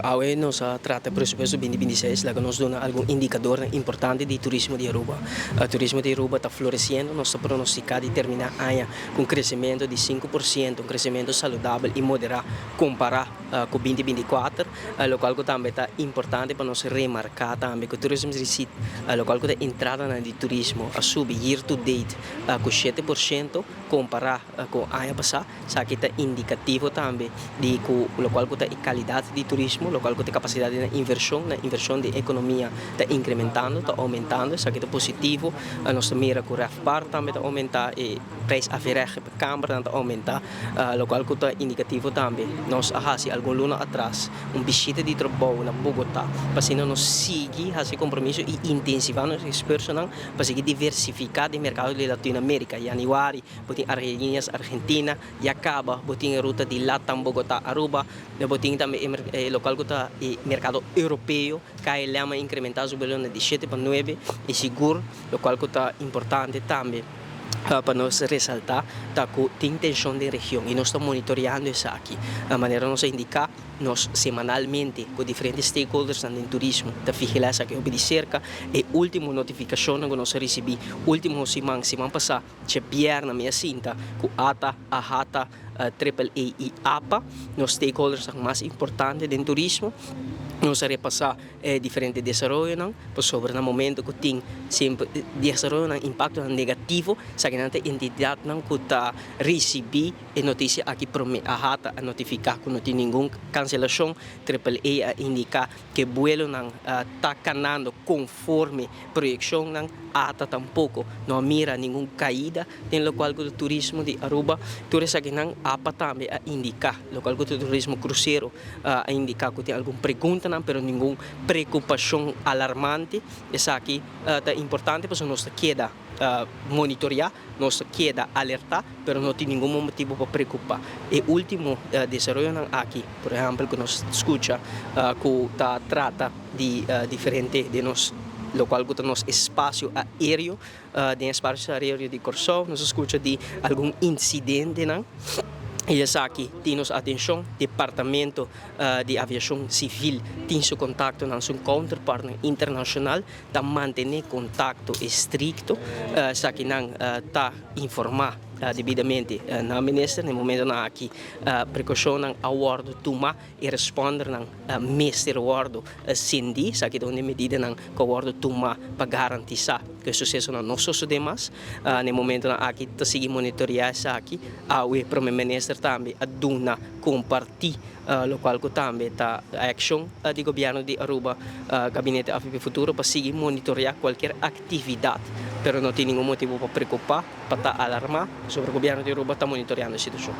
Nos trata presupuesto 2026, la que nos dona algún indicador importante de turismo de Aruba. El turismo de Aruba está floreciendo, nos está pronosticado de terminar año con crecimiento de 5%, un crecimiento saludable y moderado comparado con 2024, lo cual también está importante para nos remarcar también que el turismo recit, lo cual está entrada en el turismo a subir year to date con 7% comparado con el año pasado, que está indicativo también de lo cual está calidad de turismo, lo cual tem capacidade de inversão de economia está incrementando, está aumentando, isso aqui é positivo. A nossa mira com o REFPAR também está aumentar e preço average para a Câmara está aumentar, lo qual está indicativo também. Nós há algum ano atrás visita de trabalho na Bogotá, para assim nós seguir esse compromisso e intensivar nosso esforço para seguir diversificar o mercado de Latinoamérica. Januário, botem Argentina, e acaba botem a ruta de Latam Bogotá Aruba, botem também local está o mercado europeu, que é incrementar o valor de 7 para 9 e seguro, lo qual está importante também. Para nós ressaltar que tem tensão de região e nós estamos monitoreando isso aqui. A maneira nós indicar, nós semanalmente com diferentes stakeholders do turismo, da vigilar isso aqui de cerca. E última notificação que nós recebi, último semana passada, tinha na minha cinta, com ATA, AHATA, AAA e APA, os stakeholders mais importantes do turismo. Nós repassar diferentes desenvolvimentos, sobre o momento que tem sempre desenvolvimento impacto negativo, sabe que a entidade não está receber a notícia aqui para a rata a notificar que não tem nenhuma cancelação, AAA a indicar que o vuelo não está canando conforme projeção, não ata tampouco não mira nenhuma caída, tem local do turismo de Aruba, turismo que não APA também a indicar, local do turismo cruzeiro a indicar que tem alguma pergunta não, pero nenhuma preocupação alarmante, isso aqui é importante para nós queda monitorear, nós queda alertar, pero não tem nenhum motivo para preocupar. E último desenvolvimento aqui, por exemplo, que nós escuta que trata de diferente de nós local que nos espaço aéreo, de espaço aéreo de Corsol, nós escuta de algum incidente, não? E essa aqui tem atenção, Departamento de Aviação Civil tem seu contato com seu counterpart internacional, para manter contato estricto, essa aqui não está informar devidamente na ministra, no momento na aqui precaução não awardo toma e responder não mestre awardo Cindy, essa aqui onde medida não que awardo toma para garantizar que o sucesso não nossos demais, no momento na aqui está seguir monitorear essa aqui, o primeiro-ministro também a dona compartir local que também está a ação do governo de Aruba, gabinete AFP Futuro para seguir monitorear qualquer atividade, pero não tem nenhum motivo para preocupar, para estar alarmar sobre o governo de Aruba está monitoreando a situação.